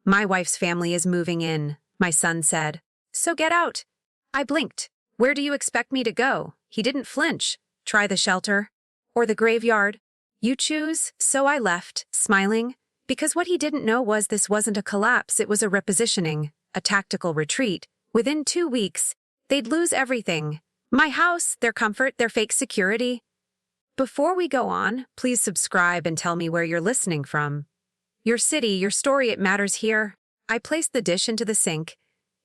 My wife's family is moving in, my son said. So get out. I blinked. Where do you expect me to go? He didn't flinch. Try the shelter. Or the graveyard. You choose. So I left, smiling, because what he didn't know was this wasn't a collapse, it was a repositioning, a tactical retreat. Within 2 weeks, they'd lose everything. My house, their comfort, their fake security. Before we go on, please subscribe and tell me where you're listening from. Your city, your story, it matters here. I placed the dish into the sink.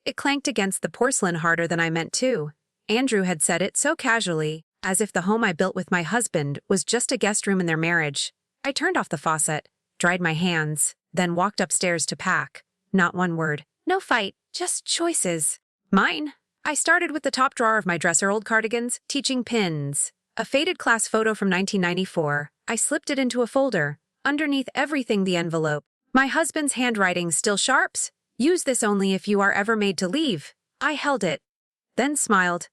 It clanked against the porcelain harder than I meant to. Andrew had said it so casually, as if the home I built with my husband was just a guest room in their marriage. I turned off the faucet, dried my hands, then walked upstairs to pack. Not one word. No fight, just choices. Mine. I started with the top drawer of my dresser, old cardigans, teaching pins. A faded class photo from 1994. I slipped it into a folder. Underneath everything, the envelope. My husband's handwriting still sharps. Use this only if you are ever made to leave. I held it, then smiled.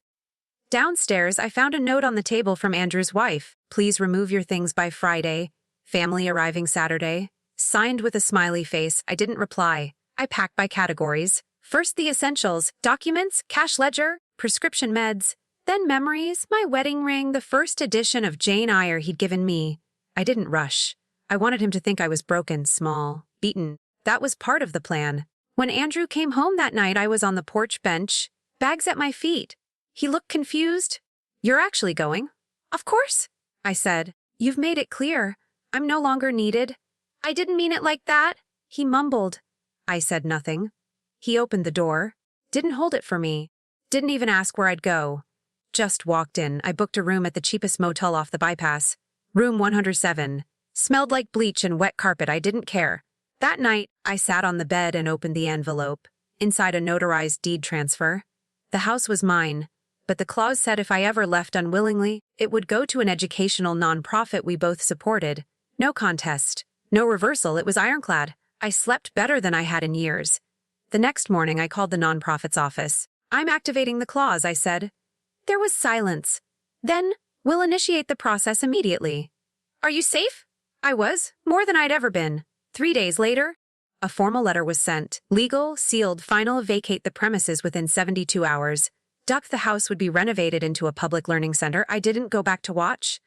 Downstairs, I found a note on the table from Andrew's wife. Please remove your things by Friday. Family arriving Saturday. Signed with a smiley face. I didn't reply. I packed by categories. First the essentials, documents, cash ledger, prescription meds. Then memories, my wedding ring, the first edition of Jane Eyre he'd given me. I didn't rush. I wanted him to think I was broken, small, beaten. That was part of the plan. When Andrew came home that night, I was on the porch bench, bags at my feet. He looked confused. You're actually going? Of course, I said. You've made it clear. I'm no longer needed. I didn't mean it like that, he mumbled. I said nothing. He opened the door, didn't hold it for me, didn't even ask where I'd go. Just walked in. I booked a room at the cheapest motel off the bypass. Room 107. Smelled like bleach and wet carpet. I didn't care. That night, I sat on the bed and opened the envelope. Inside a notarized deed transfer. The house was mine, but the clause said if I ever left unwillingly, it would go to an educational nonprofit we both supported. No contest. No reversal. It was ironclad. I slept better than I had in years. The next morning, I called the nonprofit's office. I'm activating the clause, I said. There was silence. Then, we'll initiate the process immediately. Are you safe? I was, more than I'd ever been. 3 days later, a formal letter was sent. Legal, sealed, final, vacate the premises within 72 hours. The house would be renovated into a public learning center. I didn't go back to watch.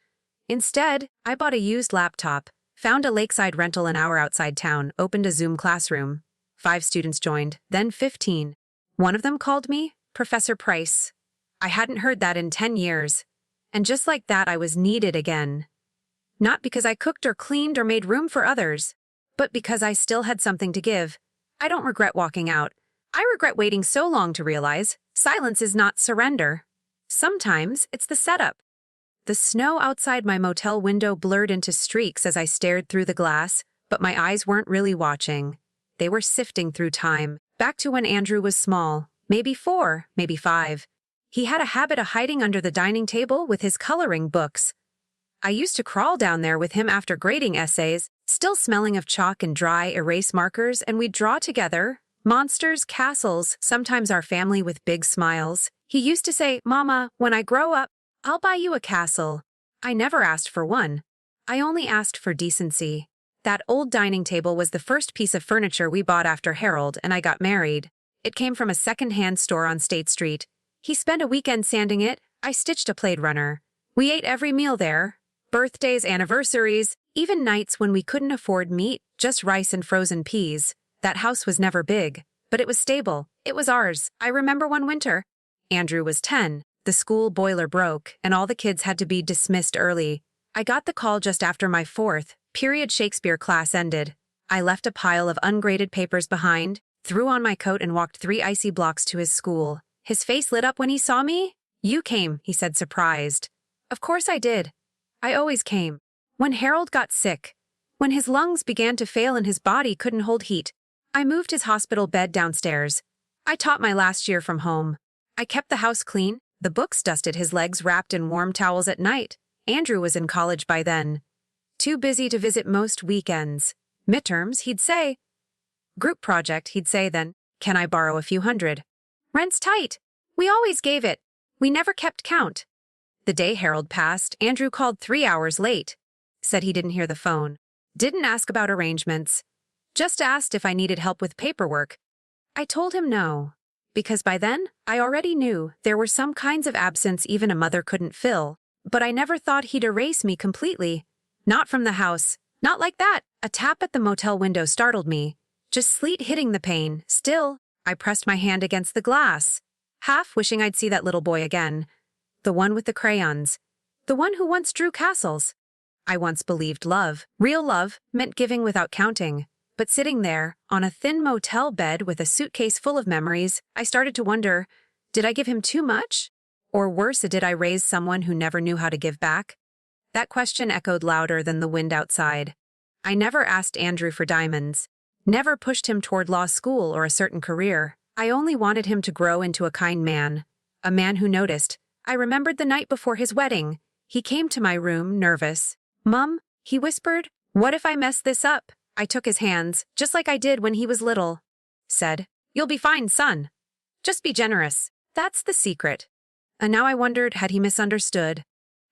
Instead, I bought a used laptop, found a lakeside rental an hour outside town, opened a Zoom classroom. 5 students joined, then 15. One of them called me Professor Price. I hadn't heard that in 10 years. And just like that, I was needed again. Not because I cooked or cleaned or made room for others, but because I still had something to give. I don't regret walking out. I regret waiting so long to realize silence is not surrender. Sometimes it's the setup. The snow outside my motel window blurred into streaks as I stared through the glass, but my eyes weren't really watching. They were sifting through time, back to when Andrew was small, maybe 4, maybe 5. He had a habit of hiding under the dining table with his coloring books. I used to crawl down there with him after grading essays, still smelling of chalk and dry erase markers, and we'd draw together. Monsters, castles, sometimes our family with big smiles. He used to say, Mama, when I grow up, I'll buy you a castle. I never asked for one. I only asked for decency. That old dining table was the first piece of furniture we bought after Harold and I got married. It came from a second-hand store on State Street. He spent a weekend sanding it. I stitched a Blade Runner. We ate every meal there. Birthdays, anniversaries, even nights when we couldn't afford meat, just rice and frozen peas. That house was never big, but it was stable. It was ours. I remember one winter. Andrew was 10. The school boiler broke, and all the kids had to be dismissed early. I got the call just after my 4th period Shakespeare class ended. I left a pile of ungraded papers behind, threw on my coat and walked 3 icy blocks to his school. His face lit up when he saw me. You came, he said, surprised. Of course I did. I always came. When Harold got sick, when his lungs began to fail and his body couldn't hold heat, I moved his hospital bed downstairs. I taught my last year from home. I kept the house clean, the books dusted, his legs wrapped in warm towels at night. Andrew was in college by then. Too busy to visit most weekends. Midterms, he'd say. Group project, he'd say then. Can I borrow a few hundred? Rent's tight. We always gave it. We never kept count. The day Harold passed, Andrew called 3 hours late. Said he didn't hear the phone. Didn't ask about arrangements. Just asked if I needed help with paperwork. I told him no, because by then, I already knew there were some kinds of absence even a mother couldn't fill, but I never thought he'd erase me completely. Not from the house. Not like that. A tap at the motel window startled me. Just sleet hitting the pane. Still, I pressed my hand against the glass, half wishing I'd see that little boy again. The one with the crayons. The one who once drew castles. I once believed love, real love, meant giving without counting. But sitting there, on a thin motel bed with a suitcase full of memories, I started to wonder, did I give him too much? Or worse, did I raise someone who never knew how to give back? That question echoed louder than the wind outside. I never asked Andrew for diamonds. Never pushed him toward law school or a certain career. I only wanted him to grow into a kind man. A man who noticed. I remembered the night before his wedding. He came to my room, nervous. "Mum," he whispered, "what if I mess this up?" I took his hands, just like I did when he was little. Said, "You'll be fine, son. Just be generous. That's the secret." And now I wondered, had he misunderstood?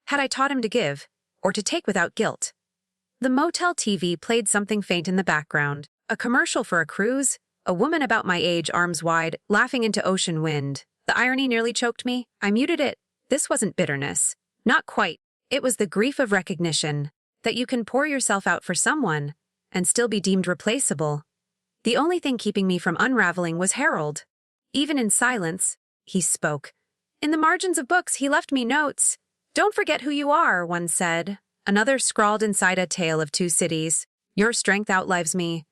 Had I taught him to give, or to take without guilt? The motel TV played something faint in the background. A commercial for a cruise, a woman about my age, arms wide, laughing into ocean wind. The irony nearly choked me. I muted it. This wasn't bitterness. Not quite. It was the grief of recognition, that you can pour yourself out for someone and still be deemed replaceable. The only thing keeping me from unraveling was Harold. Even in silence, he spoke. In the margins of books, he left me notes. "Don't forget who you are," one said. Another scrawled inside a tale of two cities. "Your strength outlives me."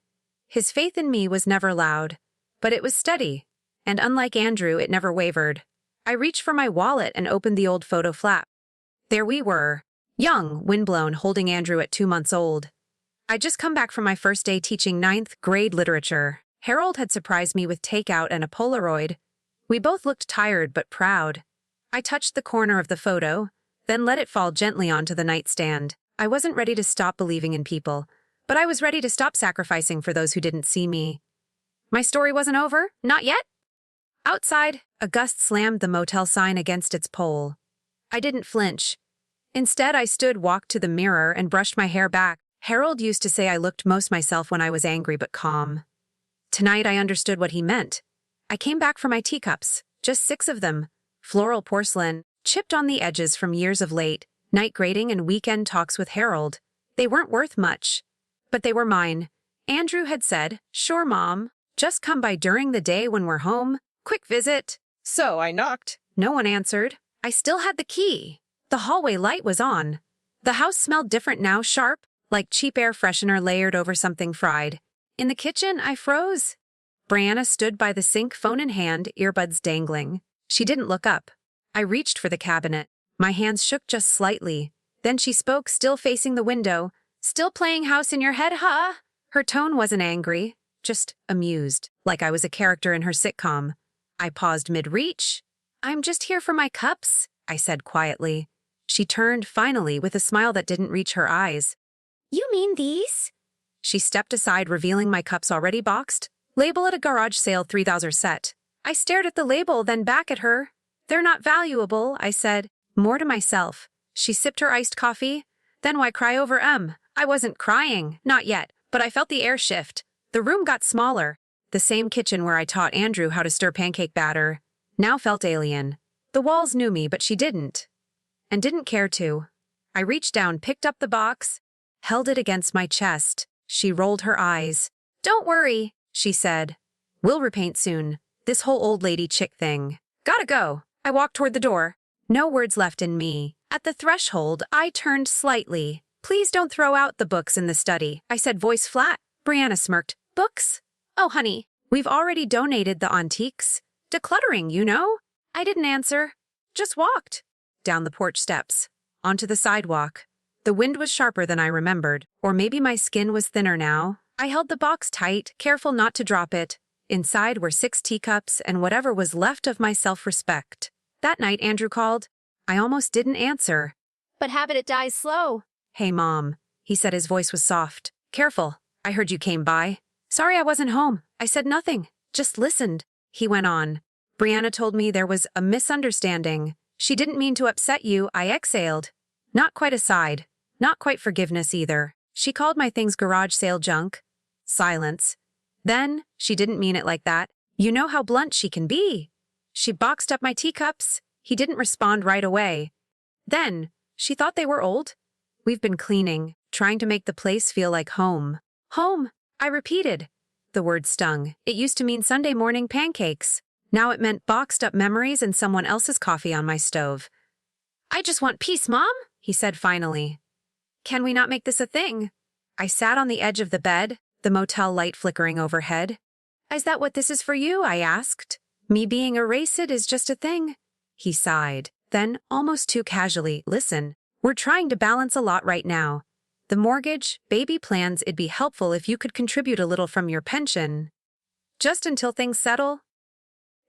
His faith in me was never loud, but it was steady, and unlike Andrew, it never wavered. I reached for my wallet and opened the old photo flap. There we were, young, windblown, holding Andrew at 2 months old. I'd just come back from my first day teaching 9th grade literature. Harold had surprised me with takeout and a Polaroid. We both looked tired but proud. I touched the corner of the photo, then let it fall gently onto the nightstand. I wasn't ready to stop believing in people, but I was ready to stop sacrificing for those who didn't see me. My story wasn't over, not yet. Outside, a gust slammed the motel sign against its pole. I didn't flinch. Instead, I stood, walked to the mirror, and brushed my hair back. Harold used to say I looked most myself when I was angry but calm. Tonight, I understood what he meant. I came back for my teacups, just 6 of them, floral porcelain, chipped on the edges from years of late, night grading and weekend talks with Harold. They weren't worth much, but they were mine. Andrew had said, "Sure, Mom, just come by during the day when we're home. Quick visit." So I knocked. No one answered. I still had the key. The hallway light was on. The house smelled different now, sharp, like cheap air freshener layered over something fried. In the kitchen, I froze. Brianna stood by the sink, phone in hand, earbuds dangling. She didn't look up. I reached for the cabinet. My hands shook just slightly. Then she spoke, still facing the window. "Still playing house in your head, huh?" Her tone wasn't angry, just amused, like I was a character in her sitcom. I paused mid-reach. "I'm just here for my cups," I said quietly. She turned, finally, with a smile that didn't reach her eyes. "You mean these?" She stepped aside, revealing my cups already boxed. "Label at a garage sale, $3,000 set." I stared at the label, then back at her. "They're not valuable," I said, more to myself. She sipped her iced coffee. "Then why cry over 'em?" I wasn't crying, not yet, but I felt the air shift. The room got smaller. The same kitchen where I taught Andrew how to stir pancake batter now felt alien. The walls knew me, but she didn't. And didn't care to. I reached down, picked up the box, held it against my chest. She rolled her eyes. "Don't worry," she said. "We'll repaint soon. This whole old lady chick thing. Gotta go." I walked toward the door. No words left in me. At the threshold, I turned slightly. "Please don't throw out the books in the study," I said, voice flat. Brianna smirked. "Books? Oh, honey, we've already donated the antiques. Decluttering, you know." I didn't answer. Just walked. Down the porch steps. Onto the sidewalk. The wind was sharper than I remembered, or maybe my skin was thinner now. I held the box tight, careful not to drop it. Inside were 6 teacups and whatever was left of my self-respect. That night, Andrew called. I almost didn't answer. "But habit it dies slow." "Hey, Mom," he said. His voice was soft. "Careful. I heard you came by." "Sorry I wasn't home." I said nothing, just listened. He went on. "Brianna told me there was a misunderstanding. She didn't mean to upset you." I exhaled. Not quite aside. Not quite forgiveness either. "She called my things garage sale junk. Silence. Then, she didn't mean it like that. You know how blunt she can be. She boxed up my teacups. He didn't respond right away. Then, she thought they were old. We've been cleaning, trying to make the place feel like home. Home, I repeated. The word stung. It used to mean Sunday morning pancakes. Now it meant boxed up memories and someone else's coffee on my stove. I just want peace, Mom, he said finally. Can we not make this a thing? I sat on the edge of the bed, the motel light flickering overhead. Is that what this is for you? I asked. Me being erased is just a thing. He sighed. Then, almost too casually, listen, we're trying to balance a lot right now. The mortgage, baby plans, it'd be helpful if you could contribute a little from your pension. Just until things settle.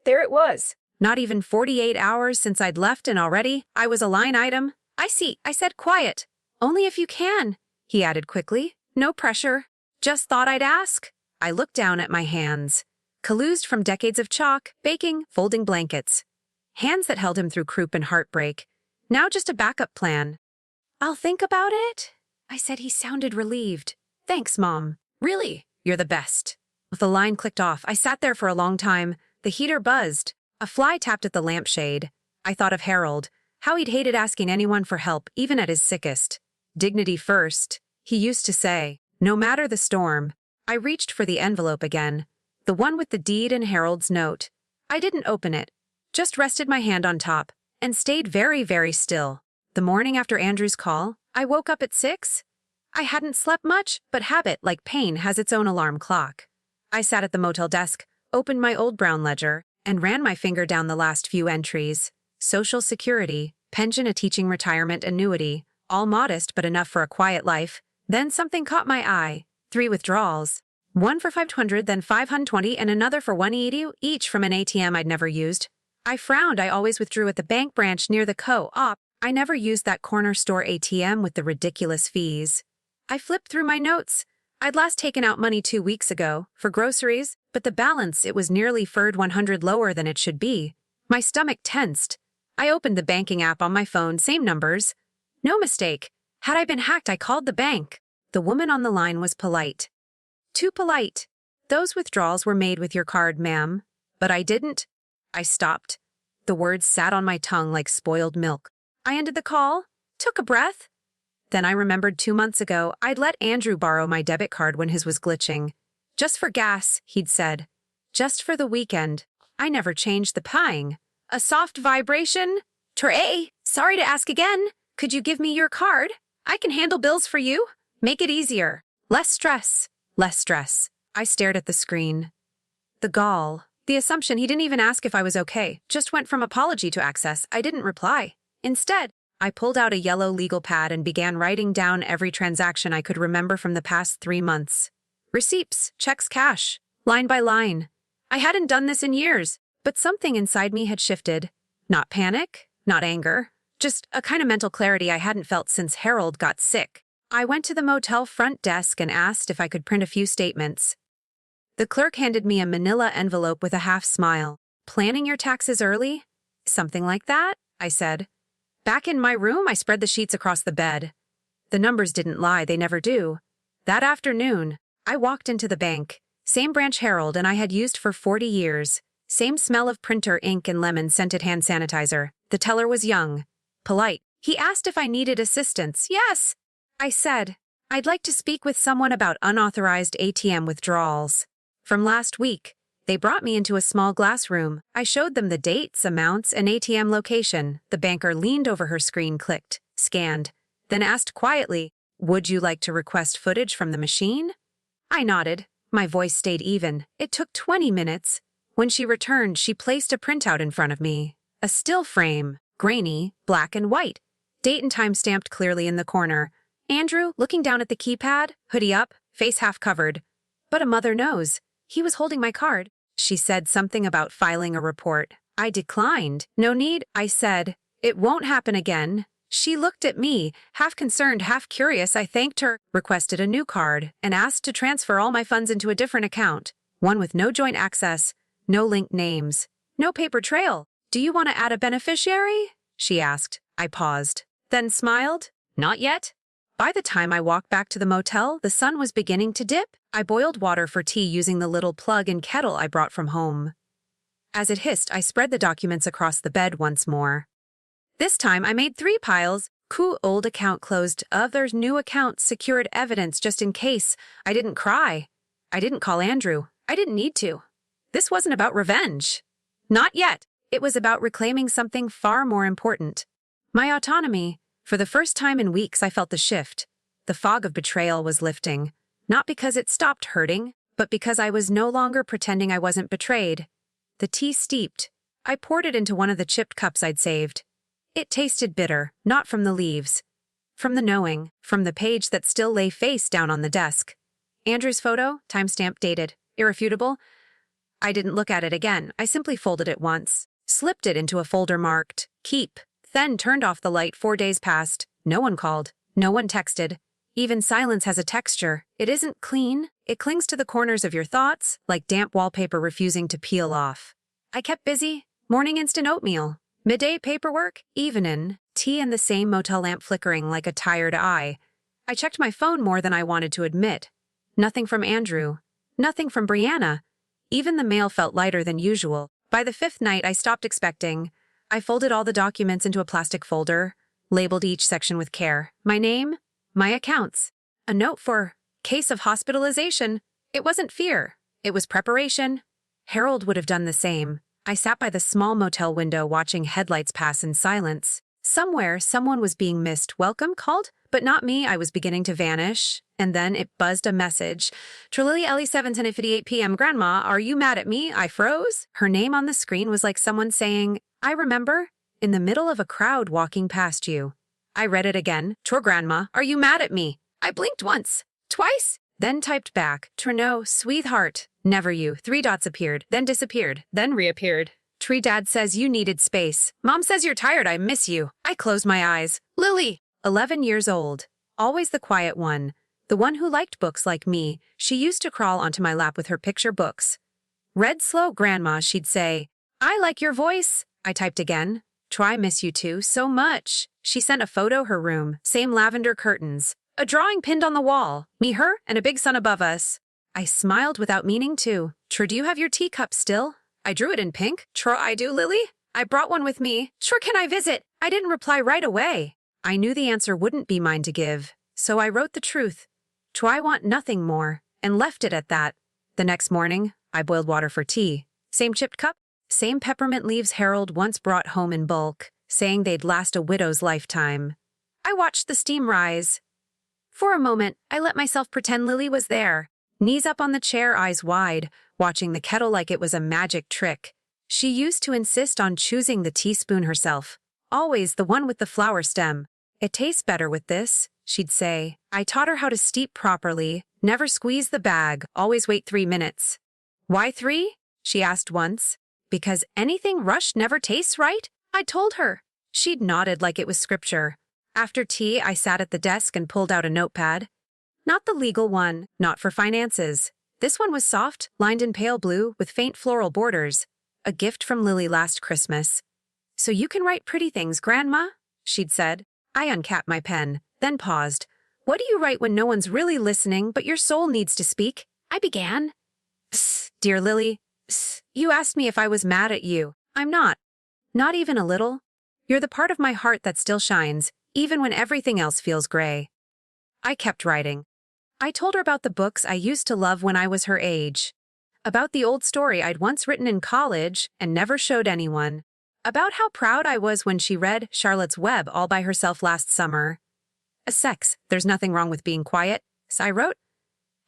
There it was. Not even 48 hours since I'd left and already I was a line item. I see, I said quiet. Only if you can, he added quickly. No pressure. Just thought I'd ask. I looked down at my hands. Calloused from decades of chalk, baking, folding blankets. Hands that held him through croup and heartbreak. Now just a backup plan. I'll think about it, I said. He sounded relieved. Thanks, Mom. Really, you're the best. The line clicked off. I sat there for a long time. The heater buzzed. A fly tapped at the lampshade. I thought of Harold, how he'd hated asking anyone for help, even at his sickest. Dignity first, he used to say, no matter the storm. I reached for the envelope again, the one with the deed and Harold's note. I didn't open it, just rested my hand on top, and stayed very, very still. The morning after Andrew's call, I woke up at 6. I hadn't slept much, but habit, like pain, has its own alarm clock. I sat at the motel desk, opened my old brown ledger, and ran my finger down the last few entries. Social Security, pension, a teaching retirement annuity, all modest but enough for a quiet life. Then something caught my eye. 3 withdrawals. One for $500, then $520, and another for $180, each from an ATM I'd never used. I frowned. I always withdrew at the bank branch near the co-op. I never used that corner store ATM with the ridiculous fees. I flipped through my notes. I'd last taken out money 2 weeks ago, for groceries, but the balance, it was nearly $100 lower than it should be. My stomach tensed. I opened the banking app on my phone, same numbers. No mistake. Had I been hacked, I called the bank. The woman on the line was polite. Too polite. Those withdrawals were made with your card, ma'am. But I didn't. I stopped. The words sat on my tongue like spoiled milk. I ended the call, took a breath. Then I remembered 2 months ago, I'd let Andrew borrow my debit card when his was glitching. Just for gas, he'd said. Just for the weekend. I never changed the ping. A soft vibration. Trey, sorry to ask again. Could you give me your card? I can handle bills for you. Make it easier. Less stress. Less stress. I stared at the screen. The gall. The assumption he didn't even ask if I was okay. Just went from apology to access. I didn't reply. Instead, I pulled out a yellow legal pad and began writing down every transaction I could remember from the past 3 months. Receipts, checks, cash, line by line. I hadn't done this in years, but something inside me had shifted. Not panic, not anger, just a kind of mental clarity I hadn't felt since Harold got sick. I went to the motel front desk and asked if I could print a few statements. The clerk handed me a manila envelope with a half smile. Planning your taxes early? Something like that, I said. Back in my room, I spread the sheets across the bed. The numbers didn't lie, they never do. That afternoon, I walked into the bank. Same branch Harold and I had used for 40 years. Same smell of printer ink and lemon-scented hand sanitizer. The teller was young, polite. He asked if I needed assistance. Yes, I said. I'd like to speak with someone about unauthorized ATM withdrawals. From last week, they brought me into a small glass room. I showed them the dates, amounts, and ATM location. The banker leaned over her screen, clicked, scanned, then asked quietly, "Would you like to request footage from the machine?" I nodded. My voice stayed even. It took 20 minutes. When she returned, she placed a printout in front of me. A still frame, grainy, black and white. Date and time stamped clearly in the corner. Andrew, looking down at the keypad, hoodie up, face half covered. But a mother knows. He was holding my card. She said something about filing a report. I declined. No need, I said. It won't happen again. She looked at me, half concerned, half curious. I thanked her, requested a new card, and asked to transfer all my funds into a different account. One with no joint access, no linked names, no paper trail. Do you want to add a beneficiary? She asked. I paused, then smiled. Not yet. By the time I walked back to the motel, the sun was beginning to dip. I boiled water for tea using the little plug and kettle I brought from home. As it hissed, I spread the documents across the bed once more. This time I made 3 piles. Old account closed. Others new account secured evidence just in case. I didn't cry. I didn't call Andrew. I didn't need to. This wasn't about revenge. Not yet. It was about reclaiming something far more important. My autonomy. For the first time in weeks, I felt the shift. The fog of betrayal was lifting. Not because it stopped hurting, but because I was no longer pretending I wasn't betrayed. The tea steeped. I poured it into one of the chipped cups I'd saved. It tasted bitter, not from the leaves. From the knowing, from the page that still lay face down on the desk. Andrew's photo, timestamp dated, irrefutable. I didn't look at it again. I simply folded it once, slipped it into a folder marked keep, then turned off the light. 4 days passed. No one called. No one texted. Even silence has a texture. It isn't clean. It clings to the corners of your thoughts, like damp wallpaper refusing to peel off. I kept busy. Morning instant oatmeal. Midday paperwork. Evening. Tea and the same motel lamp flickering like a tired eye. I checked my phone more than I wanted to admit. Nothing from Andrew. Nothing from Brianna. Even the mail felt lighter than usual. By the 5th night, I stopped expecting. I folded all the documents into a plastic folder, labeled each section with care. My name, my accounts. A note for case of hospitalization. It wasn't fear. It was preparation. Harold would have done the same. I sat by the small motel window watching headlights pass in silence. Somewhere, someone was being missed. Welcome called? But not me. I was beginning to vanish. And then it buzzed a message. Trelilly Ellie 7:10:58 p.m. Grandma, are you mad at me? I froze. Her name on the screen was like someone saying, I remember, in the middle of a crowd walking past you. I read it again. Tro Grandma, are you mad at me? I blinked once. Twice. Then typed back. Treno, sweetheart. Never you. 3 dots appeared, then disappeared, then reappeared. Tree Dad says you needed space. Mom says you're tired. I miss you. I closed my eyes. Lily. 11 years old. Always the quiet one. The one who liked books like me. She used to crawl onto my lap with her picture books. Read slow, Grandma, she'd say. I like your voice. I typed again. Try miss you too, so much. She sent a photo her room. Same lavender curtains. A drawing pinned on the wall. Me, her, and a big sun above us. I smiled without meaning to. Tro, do you have your teacup still? I drew it in pink. Tro, I do, Lily. I brought one with me. Sure, can I visit? I didn't reply right away. I knew the answer wouldn't be mine to give, so I wrote the truth. Tro, I want nothing more, and left it at that. The next morning, I boiled water for tea. Same chipped cup, same peppermint leaves Harold once brought home in bulk, saying they'd last a widow's lifetime. I watched the steam rise. For a moment, I let myself pretend Lily was there, knees up on the chair, eyes wide, watching the kettle like it was a magic trick. She used to insist on choosing the teaspoon herself, always the one with the flower stem. It tastes better with this, she'd say. I taught her how to steep properly, never squeeze the bag, always wait 3 minutes. Why 3? She asked once. Because anything rushed never tastes right? I told her. She'd nodded like it was scripture. After tea, I sat at the desk and pulled out a notepad. Not the legal one, not for finances. This one was soft, lined in pale blue, with faint floral borders. A gift from Lily last Christmas. So you can write pretty things, Grandma, she'd said. I uncapped my pen, then paused. What do you write when no one's really listening, but your soul needs to speak? I began. Psst, dear Lily. Psst, you asked me if I was mad at you. I'm not. Not even a little. You're the part of my heart that still shines, even when everything else feels gray. I kept writing. I told her about the books I used to love when I was her age. About the old story I'd once written in college and never showed anyone. About how proud I was when she read Charlotte's Web all by herself last summer. There's nothing wrong with being quiet, so I wrote.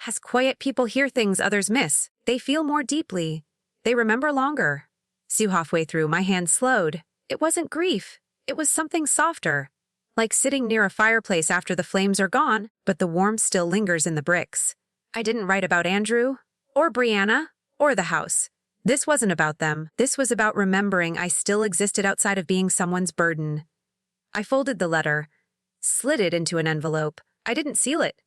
As quiet people hear things others miss, they feel more deeply. They remember longer. So halfway through, my hand slowed. It wasn't grief. It was something softer. Like sitting near a fireplace after the flames are gone, but the warmth still lingers in the bricks. I didn't write about Andrew, or Brianna, or the house. This wasn't about them. This was about remembering I still existed outside of being someone's burden. I folded the letter, slid it into an envelope. I didn't seal it.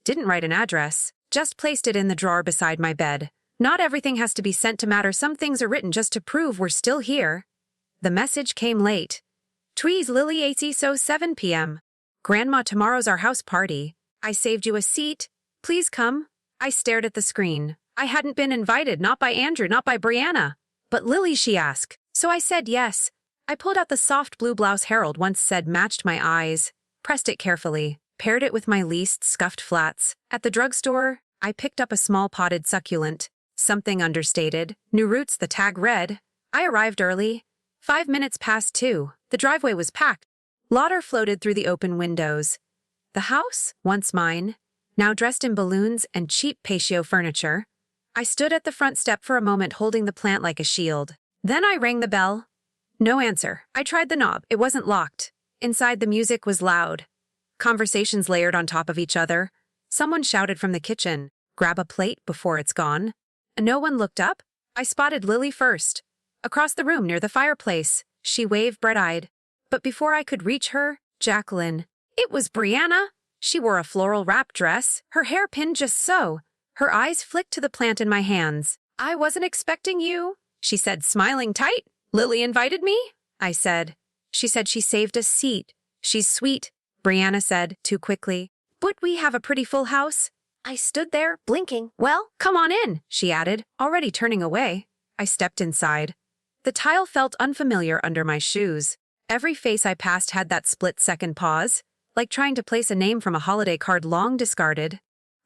Didn't write an address. Just placed it in the drawer beside my bed. Not everything has to be sent to matter. Some things are written just to prove we're still here. The message came late. Tweez Lily AC so 7 p.m. Grandma, tomorrow's our house party. I saved you a seat. Please come. I stared at the screen. I hadn't been invited, not by Andrew, not by Brianna. But Lily, she asked. So I said yes. I pulled out the soft blue blouse Harold once said matched my eyes, pressed it carefully, paired it with my least scuffed flats. At the drugstore, I picked up a small potted succulent. Something understated. New roots, the tag read. I arrived early. 5 minutes past 2. The driveway was packed. Laughter floated through the open windows. The house, once mine, now dressed in balloons and cheap patio furniture. I stood at the front step for a moment holding the plant like a shield. Then I rang the bell. No answer. I tried the knob. It wasn't locked. Inside, the music was loud. Conversations layered on top of each other. Someone shouted from the kitchen, "Grab a plate before it's gone." No one looked up. I spotted Lily first. Across the room near the fireplace, she waved bright-eyed. But before I could reach her, Jacqueline. It was Brianna. She wore a floral wrap dress, her hair pinned just so. Her eyes flicked to the plant in my hands. "I wasn't expecting you," she said, smiling tight. "Lily invited me?" I said. She said she saved a seat. "She's sweet," Brianna said, too quickly. "But we have a pretty full house." I stood there, blinking. "Well, come on in," she added, already turning away. I stepped inside. The tile felt unfamiliar under my shoes. Every face I passed had that split-second pause, like trying to place a name from a holiday card long discarded.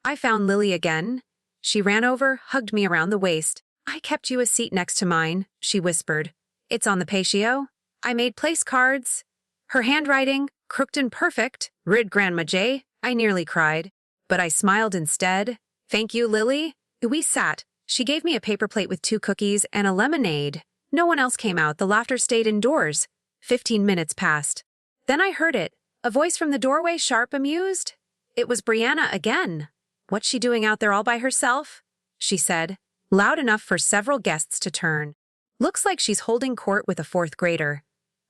I found Lily again. She ran over, hugged me around the waist. "I kept you a seat next to mine," she whispered. "It's on the patio. I made place cards." Her handwriting, crooked and perfect, read Grandma J. I nearly cried. But I smiled instead. "Thank you, Lily." We sat. She gave me a paper plate with 2 cookies and a lemonade. No one else came out. The laughter stayed indoors. 15 minutes passed. Then I heard it. A voice from the doorway, sharp, amused. It was Brianna again. "What's she doing out there all by herself?" she said, loud enough for several guests to turn. "Looks like she's holding court with a 4th grader."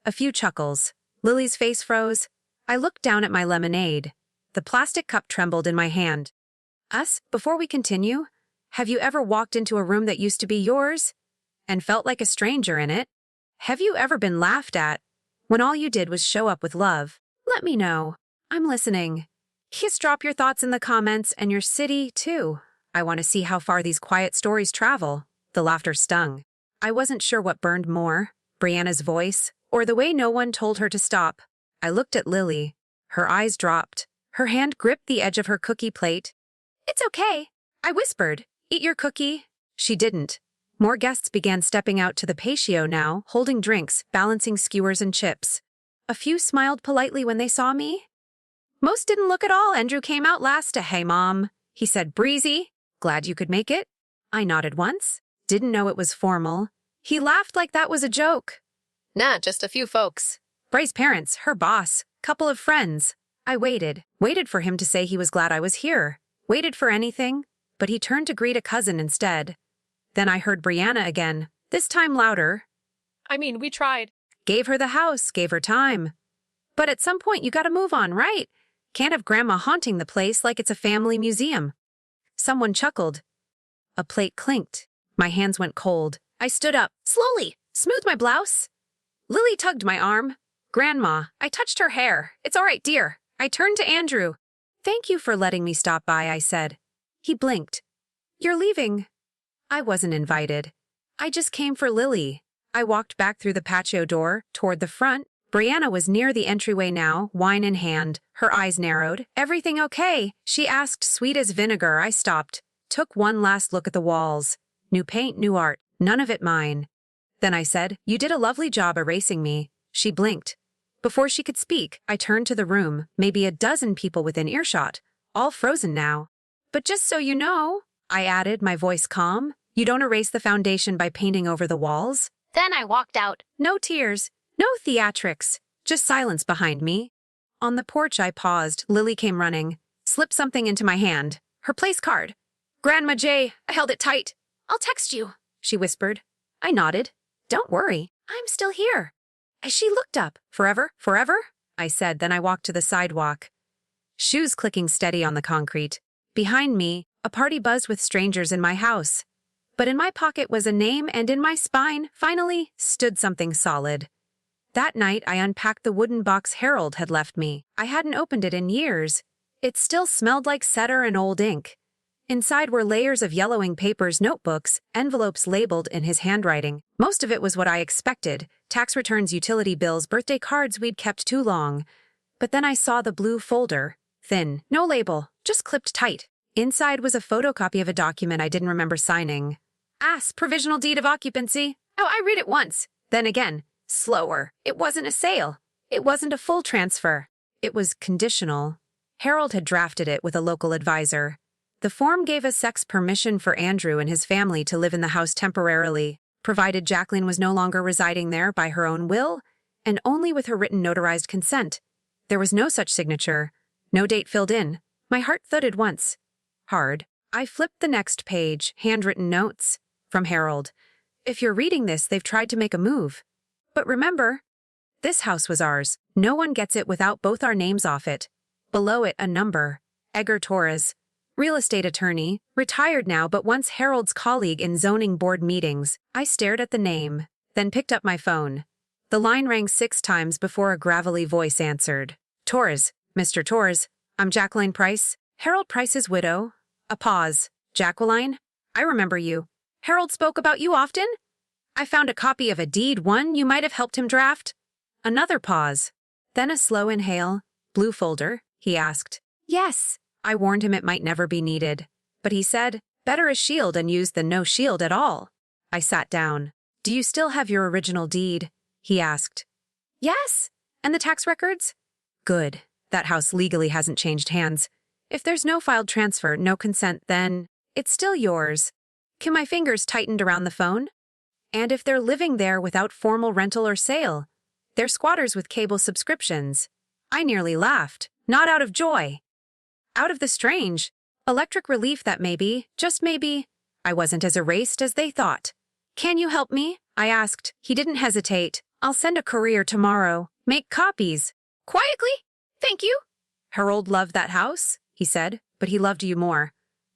A few chuckles. Lily's face froze. I looked down at my lemonade. The plastic cup trembled in my hand. Before we continue, have you ever walked into a room that used to be yours and felt like a stranger in it? Have you ever been laughed at when all you did was show up with love? Let me know. I'm listening. Just drop your thoughts in the comments and your city, too. I want to see how far these quiet stories travel. The laughter stung. I wasn't sure what burned more, Brianna's voice, or the way no one told her to stop. I looked at Lily. Her eyes dropped. Her hand gripped the edge of her cookie plate. "It's okay," I whispered. "Eat your cookie." She didn't. More guests began stepping out to the patio now, holding drinks, balancing skewers and chips. A few smiled politely when they saw me. Most didn't look at all. Andrew came out last. "Hey, Mom," he said, "breezy. Glad you could make it." I nodded once. Didn't know it was formal. He laughed like that was a joke. Nah, just a few folks. Bray's parents, her boss, couple of friends. I waited for him to say he was glad I was here. Waited for anything, but he turned to greet a cousin instead. Then I heard Brianna again, this time louder. I mean, we tried. Gave her the house, gave her time. But at some point you gotta move on, right? Can't have Grandma haunting the place like it's a family museum. Someone chuckled. A plate clinked. My hands went cold. I stood up, slowly, smoothed my blouse. Lily tugged my arm. "Grandma," I touched her hair. "It's all right, dear." I turned to Andrew. "Thank you for letting me stop by," I said. He blinked. "You're leaving." I wasn't invited. I just came for Lily. I walked back through the patio door, toward the front. Brianna was near the entryway now, wine in hand. Her eyes narrowed. "Everything okay?" she asked, sweet as vinegar. I stopped. Took one last look at the walls. New paint, new art. None of it mine. Then I said, "You did a lovely job erasing me." She blinked. Before she could speak, I turned to the room, maybe a dozen people within earshot, all frozen now. "But just so you know," I added, my voice calm, "you don't erase the foundation by painting over the walls." Then I walked out. No tears, no theatrics, just silence behind me. On the porch I paused. Lily came running, slipped something into my hand. Her place card. "Grandma J." I held it tight. "I'll text you," she whispered. I nodded. "Don't worry, I'm still here." As she looked up, "Forever, forever?" I said, then I walked to the sidewalk. Shoes clicking steady on the concrete. Behind me, a party buzzed with strangers in my house. But in my pocket was a name, and in my spine, finally, stood something solid. That night, I unpacked the wooden box Harold had left me. I hadn't opened it in years. It still smelled like cedar and old ink. Inside were layers of yellowing papers, notebooks, envelopes labeled in his handwriting. Most of it was what I expected: tax returns, utility bills, birthday cards we'd kept too long. But then I saw the blue folder. Thin, no label, just clipped tight. Inside was a photocopy of a document I didn't remember signing. Provisional deed of occupancy. Oh, I read it once. Then again, slower. It wasn't a sale. It wasn't a full transfer. It was conditional. Harold had drafted it with a local advisor. The form gave us permission for Andrew and his family to live in the house temporarily, provided Jacqueline was no longer residing there by her own will, and only with her written notarized consent. There was no such signature, no date filled in. My heart thudded once. Hard. I flipped the next page, handwritten notes. From Harold. If you're reading this, they've tried to make a move. But remember, this house was ours. No one gets it without both our names off it. Below it, a number. Edgar Torres. Real estate attorney, retired now but once Harold's colleague in zoning board meetings. I stared at the name, then picked up my phone. The line rang 6 times before a gravelly voice answered. Torres, Mr. Torres, I'm Jacqueline Price, Harold Price's widow. A pause. Jacqueline? I remember you. Harold spoke about you often? I found a copy of a deed, one you might have helped him draft. Another pause. Then a slow inhale. Blue folder? He asked. Yes. I warned him it might never be needed. But he said, better a shield unused than no shield at all. I sat down. Do you still have your original deed? He asked. Yes. And the tax records? Good. That house legally hasn't changed hands. If there's no filed transfer, no consent, then it's still yours. Can my fingers tightened around the phone? And if they're living there without formal rental or sale? They're squatters with cable subscriptions. I nearly laughed, not out of joy. Out of the strange, electric relief that maybe, just maybe, I wasn't as erased as they thought. Can you help me? I asked. He didn't hesitate. I'll send a courier tomorrow. Make copies. Quietly? Thank you. Harold loved that house, he said, but he loved you more.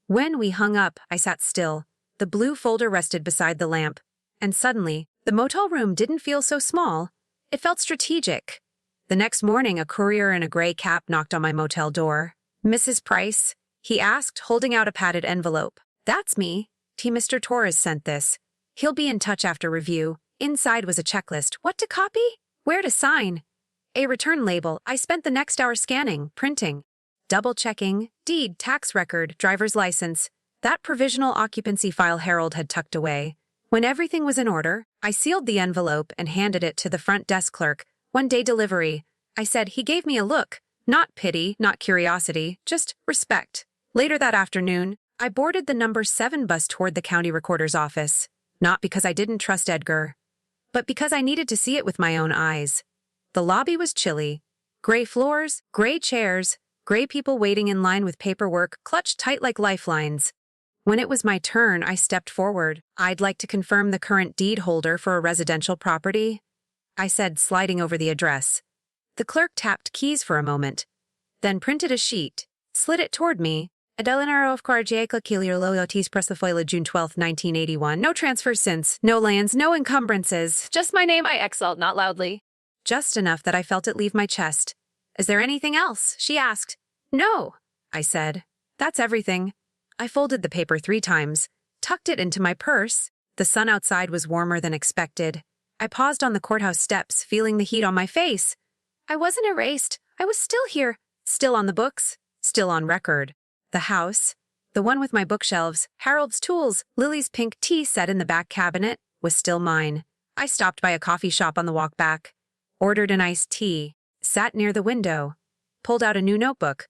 When we hung up, I sat still. The blue folder rested beside the lamp. And suddenly, the motel room didn't feel so small. It felt strategic. The next morning, a courier in a gray cap knocked on my motel door. Mrs. Price? He asked, holding out a padded envelope. That's me. Mr. Torres sent this. He'll be in touch after review. Inside was a checklist. What to copy? Where to sign? A return label. I spent the next hour scanning, printing, double-checking, deed, tax record, driver's license. That provisional occupancy file Harold had tucked away. When everything was in order, I sealed the envelope and handed it to the front desk clerk. 1-day delivery. I said. He gave me a look. Not pity, not curiosity, just respect. Later that afternoon, I boarded the number 7 bus toward the county recorder's office. Not because I didn't trust Edgar, but because I needed to see it with my own eyes. The lobby was chilly. Gray floors, gray chairs, gray people waiting in line with paperwork clutched tight like lifelines. When it was my turn, I stepped forward. I'd like to confirm the current deed holder for a residential property, I said, sliding over the address. The clerk tapped keys for a moment, then printed a sheet, slid it toward me. Adelinaro of Carjaca Kilio Loyotis Presafoila June 12, 1981. No transfers since, no lands, no encumbrances. Just my name, I exhaled, not loudly. Just enough that I felt it leave my chest. Is there anything else? She asked. No, I said. That's everything. I folded the paper 3 times, tucked it into my purse. The sun outside was warmer than expected. I paused on the courthouse steps, feeling the heat on my face. I wasn't erased. I was still here, still on the books, still on record. The house, the one with my bookshelves, Harold's tools, Lily's pink tea set in the back cabinet, was still mine. I stopped by a coffee shop on the walk back, ordered an iced tea, sat near the window, pulled out a new notebook.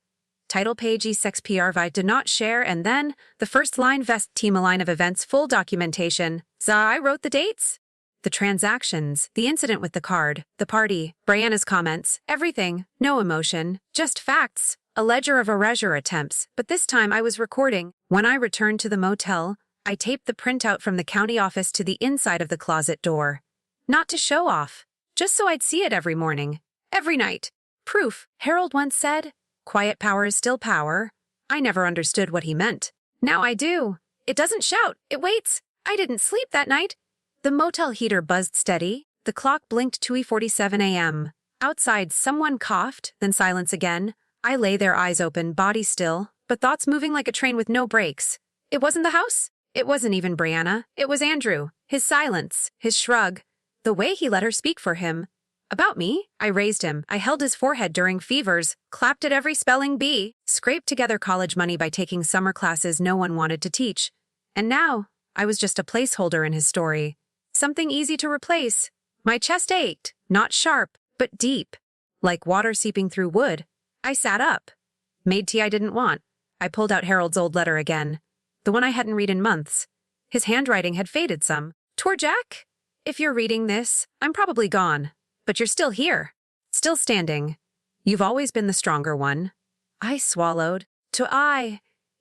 Title page E6PR Vi did not share, and then the first line vest team a line of events, full documentation. I wrote the dates, the transactions, the incident with the card, the party, Brianna's comments, everything, no emotion, just facts, a ledger of erasure attempts, but this time I was recording. When I returned to the motel, I taped the printout from the county office to the inside of the closet door. Not to show off, just so I'd see it every morning, every night. Proof, Harold once said. Quiet power is still power. I never understood what he meant. Now I do. It doesn't shout, it waits. I didn't sleep that night. The motel heater buzzed steady. The clock blinked 2:47 a.m. Outside, someone coughed, then silence again. I lay there, eyes open, body still, but thoughts moving like a train with no brakes. It wasn't the house. It wasn't even Brianna. It was Andrew. His silence, his shrug, the way he let her speak for him. About me, I raised him. I held his forehead during fevers, clapped at every spelling bee, scraped together college money by taking summer classes no one wanted to teach. And now, I was just a placeholder in his story. Something easy to replace. My chest ached, not sharp, but deep. Like water seeping through wood. I sat up. Made tea I didn't want. I pulled out Harold's old letter again. The one I hadn't read in months. His handwriting had faded some. "Tor Jack? If you're reading this, I'm probably gone. But you're still here. Still standing. You've always been the stronger one." I swallowed.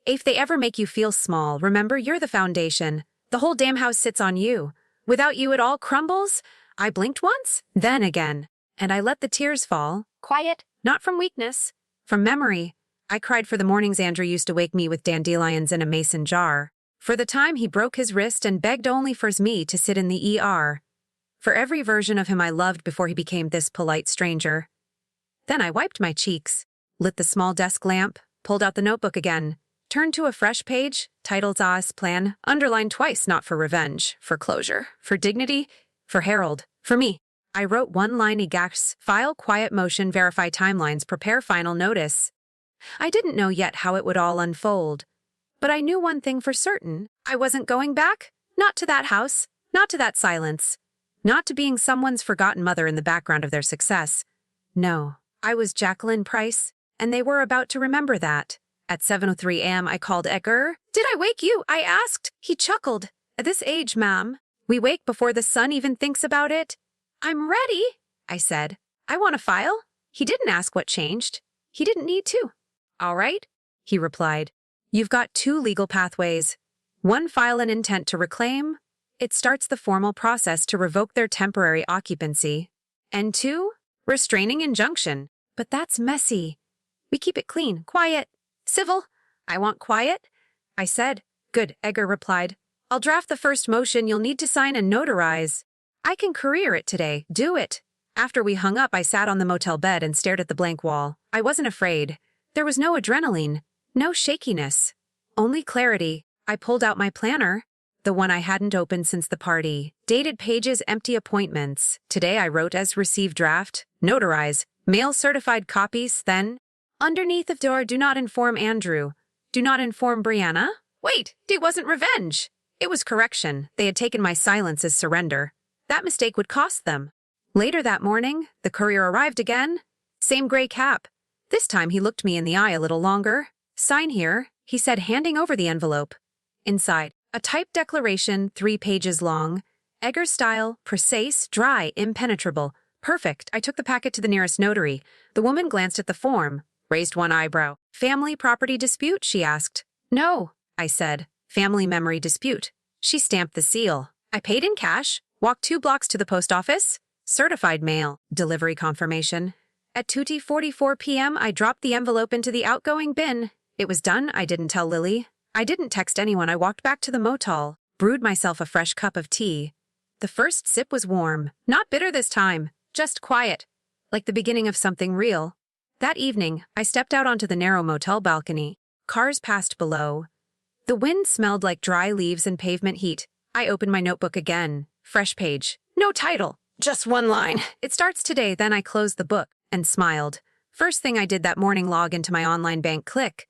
If they ever make you feel small, remember you're the foundation. The whole damn house sits on you. Without you it all crumbles. I blinked once, then again. And I let the tears fall. Quiet. Not from weakness. From memory. I cried for the mornings Andrew used to wake me with dandelions in a mason jar. For the time he broke his wrist and begged only for me to sit in the ER. For every version of him I loved before he became this polite stranger. Then I wiped my cheeks, lit the small desk lamp, pulled out the notebook again, turned to a fresh page, titled AS Plan, underlined twice, not for revenge, for closure, for dignity, for Harold, for me. I wrote one line EGAX, file quiet motion, verify timelines, prepare final notice. I didn't know yet how it would all unfold. But I knew one thing for certain. I wasn't going back. Not to that house. Not to that silence. Not to being someone's forgotten mother in the background of their success. No, I was Jacqueline Price, and they were about to remember that. At 7:03 a.m. I called Edgar. "Did I wake you?" I asked. He chuckled. "At this age, ma'am, we wake before the sun even thinks about it." "I'm ready," I said. "I want a file." He didn't ask what changed. He didn't need to. "All right," he replied. "You've got two legal pathways. One, file an intent to reclaim. It starts the formal process to revoke their temporary occupancy. And two, restraining injunction. But that's messy. We keep it clean, quiet, civil. I want quiet," I said. "Good," Edgar replied. "I'll draft the first motion you'll need to sign and notarize. I can courier it today. Do it." After we hung up, I sat on the motel bed and stared at the blank wall. I wasn't afraid. There was no adrenaline, no shakiness, only clarity. I pulled out my planner, the one I hadn't opened since the party. Dated pages, empty appointments. Today I wrote as receive draft, notarize, mail certified copies, then underneath of door, do not inform Andrew. Do not inform Brianna. Wait, it wasn't revenge. It was correction. They had taken my silence as surrender. That mistake would cost them. Later that morning, the courier arrived again. Same gray cap. This time he looked me in the eye a little longer. "Sign here," he said, handing over the envelope. Inside, a typed declaration, 3 pages long. Edgar style, precise, dry, impenetrable. Perfect. I took the packet to the nearest notary. The woman glanced at the form, raised one eyebrow. "Family property dispute?" she asked. "No," I said. "Family memory dispute." She stamped the seal. I paid in cash, walked 2 blocks to the post office. Certified mail, delivery confirmation. At 2:44 p.m., I dropped the envelope into the outgoing bin. It was done. I didn't tell Lily. I didn't text anyone. I walked back to the motel, brewed myself a fresh cup of tea. The first sip was warm, not bitter this time, just quiet, like the beginning of something real. That evening, I stepped out onto the narrow motel balcony. Cars passed below. The wind smelled like dry leaves and pavement heat. I opened my notebook again. Fresh page. No title. Just one line. "It starts today." Then I closed the book and smiled. First thing I did that morning, log into my online bank. Click.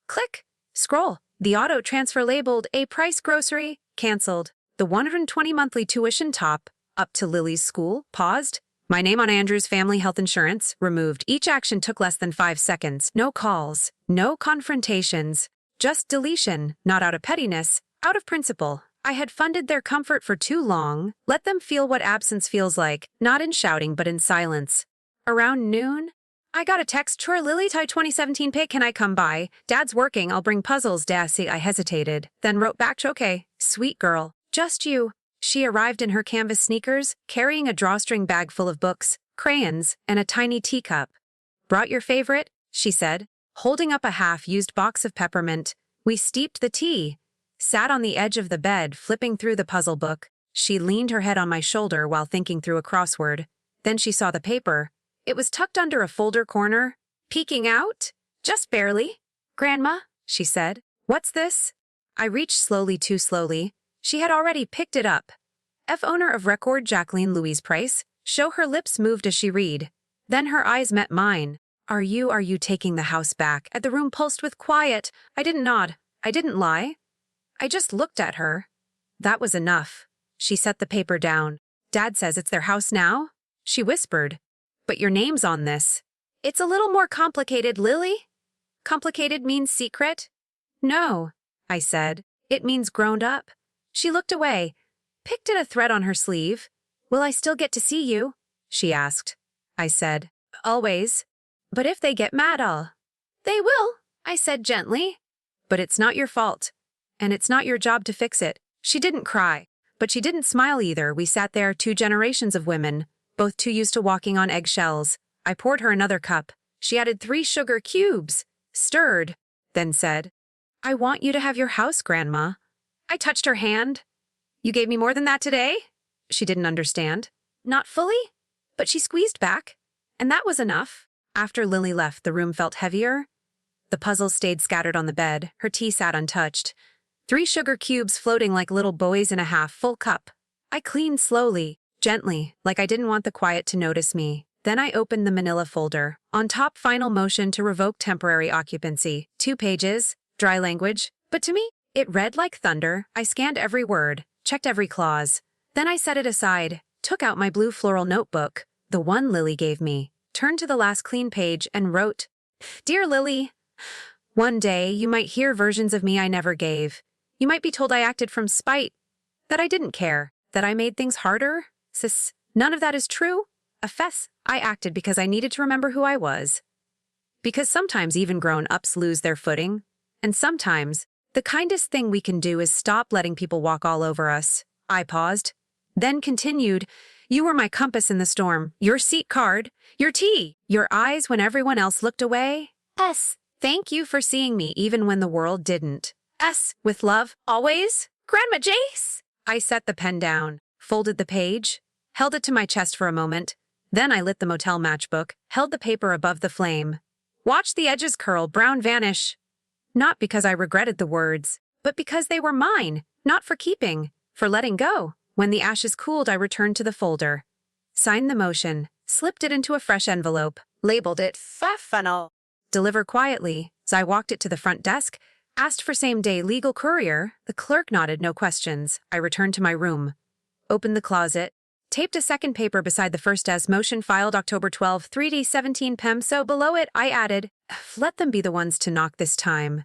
Click. Scroll. The auto transfer labeled A Price Grocery. Canceled. The 120 monthly tuition top. Up to Lily's school. Paused. My name on Andrew's family health insurance. Removed. Each action took less than 5 seconds. No calls. No confrontations. Just deletion. Not out of pettiness. Out of principle. I had funded their comfort for too long. Let them feel what absence feels like. Not in shouting, but in silence. Around noon, I got a text. "Sure, Lily tie 2017 pic. Can I come by? Dad's working. I'll bring puzzles." Dassy, I hesitated. Then wrote back, "Okay, sweet girl. Just you." She arrived in her canvas sneakers, carrying a drawstring bag full of books, crayons, and a tiny teacup. "Brought your favorite?" she said, holding up a half-used box of peppermint. We steeped the tea. Sat on the edge of the bed, flipping through the puzzle book. She leaned her head on my shoulder while thinking through a crossword. Then she saw the paper. It was tucked under a folder corner. Peeking out? Just barely. "Grandma," she said. What's this? I reached slowly, too slowly. She had already picked it up. F. Owner of record Jacqueline Louise Price. Show her lips moved as she read. Then her eyes met mine. Are you taking the house back? At the room pulsed with quiet. I didn't nod. I didn't lie. I just looked at her. That was enough. She set the paper down. Dad says it's their house now? She whispered. But your name's on this. It's a little more complicated, Lily. Complicated means secret? No, I said. It means grown up. She looked away, picked at a thread on her sleeve. Will I still get to see you? She asked. I said, always. But if they get mad, They will, I said gently. But it's not your fault. And it's not your job to fix it. She didn't cry, but she didn't smile either. We sat there, 2 generations of women, both too used to walking on eggshells. I poured her another cup. She added 3 sugar cubes, stirred, then said, I want you to have your house, Grandma. I touched her hand. You gave me more than that today? She didn't understand. Not fully, but she squeezed back, and that was enough. After Lily left, the room felt heavier. The puzzles stayed scattered on the bed. Her tea sat untouched. 3 sugar cubes floating like little buoys in a half-full cup. I cleaned slowly, gently, like I didn't want the quiet to notice me. Then I opened the manila folder. On top, final motion to revoke temporary occupancy. 2 pages, dry language. But to me, it read like thunder. I scanned every word, checked every clause. Then I set it aside, took out my blue floral notebook, the one Lily gave me, turned to the last clean page and wrote, Dear Lily, one day you might hear versions of me I never gave. You might be told I acted from spite, that I didn't care, that I made things harder. Sis, none of that is true. I acted because I needed to remember who I was. Because sometimes even grown-ups lose their footing. And sometimes, the kindest thing we can do is stop letting people walk all over us. I paused, then continued, You were my compass in the storm, your seat card, your tea, your eyes when everyone else looked away. Thank you for seeing me even when the world didn't. With love, always, Grandma Jace. I set the pen down, folded the page, held it to my chest for a moment. Then I lit the motel matchbook, held the paper above the flame. Watched the edges curl, brown vanish. Not because I regretted the words, but because they were mine, not for keeping, for letting go. When the ashes cooled, I returned to the folder. Signed the motion, slipped it into a fresh envelope, labeled it funnel. Deliver quietly. As I walked it to the front desk, asked for same-day legal courier. The clerk nodded, no questions. I returned to my room. Opened the closet. Taped a second paper beside the first as motion filed October 12, 3D 17 PM. So below it, I added, let them be the ones to knock this time.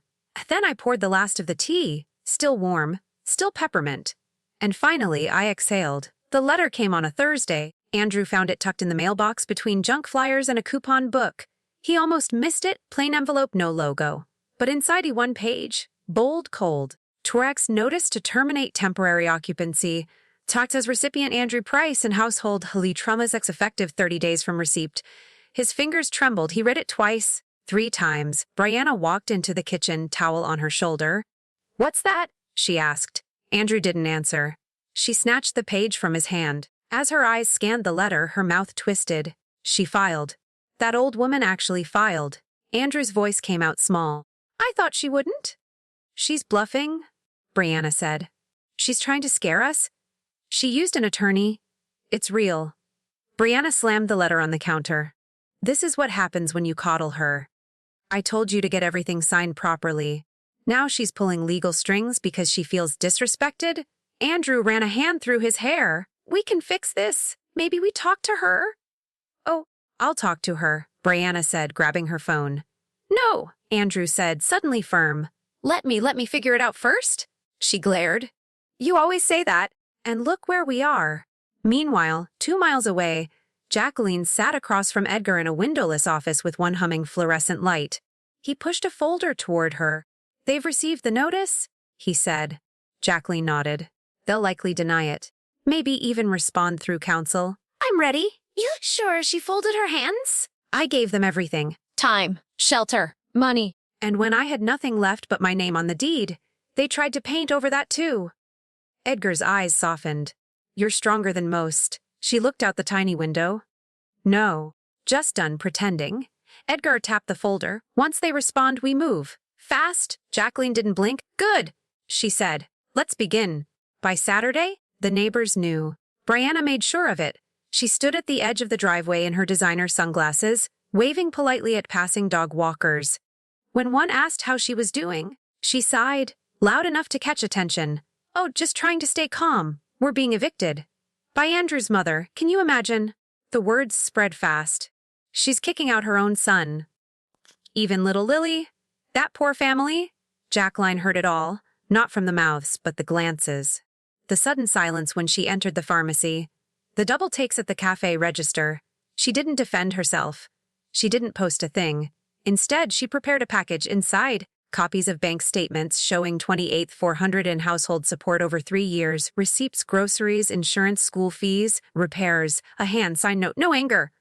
Then I poured the last of the tea, still warm, still peppermint. And finally, I exhaled. The letter came on a Thursday. Andrew found it tucked in the mailbox between junk flyers and a coupon book. He almost missed it, plain envelope, no logo. But inside he one page, bold, cold. Torex notice to terminate temporary occupancy. Talked as recipient Andrew Price and household Hali Traumas ex effective 30 days from receipt. His fingers trembled. He read it twice, 3 times. Brianna walked into the kitchen, towel on her shoulder. What's that? She asked. Andrew didn't answer. She snatched the page from his hand. As her eyes scanned the letter, her mouth twisted. She filed. That old woman actually filed. Andrew's voice came out small. I thought she wouldn't. She's bluffing, Brianna said. She's trying to scare us? She used an attorney. It's real. Brianna slammed the letter on the counter. This is what happens when you coddle her. I told you to get everything signed properly. Now she's pulling legal strings because she feels disrespected. Andrew ran a hand through his hair. We can fix this. Maybe we talk to her? Oh, I'll talk to her, Brianna said, grabbing her phone. No, Andrew said, suddenly firm. Let me figure it out first? She glared. You always say that. And look where we are. Meanwhile, 2 miles away, Jacqueline sat across from Edgar in a windowless office with one humming fluorescent light. He pushed a folder toward her. They've received the notice, he said. Jacqueline nodded. They'll likely deny it. Maybe even respond through counsel. I'm ready. You sure she folded her hands? I gave them everything. Time, shelter, money. And when I had nothing left but my name on the deed, they tried to paint over that too. Edgar's eyes softened. You're stronger than most. She looked out the tiny window. No, just done pretending. Edgar tapped the folder. Once they respond, we move. Fast. Jacqueline didn't blink. Good, she said. Let's begin. By Saturday, the neighbors knew. Brianna made sure of it. She stood at the edge of the driveway in her designer sunglasses, waving politely at passing dog walkers. When one asked how she was doing, she sighed, loud enough to catch attention. Oh, just trying to stay calm. We're being evicted. By Andrew's mother, can you imagine? The words spread fast. She's kicking out her own son. Even little Lily? That poor family? Jacqueline heard it all, not from the mouths, but the glances. The sudden silence when she entered the pharmacy. The double takes at the cafe register. She didn't defend herself. She didn't post a thing. Instead, she prepared a package inside. Copies of bank statements showing 28,400 in household support over 3 years, receipts, groceries, insurance, school fees, repairs, a hand-signed note. No anger.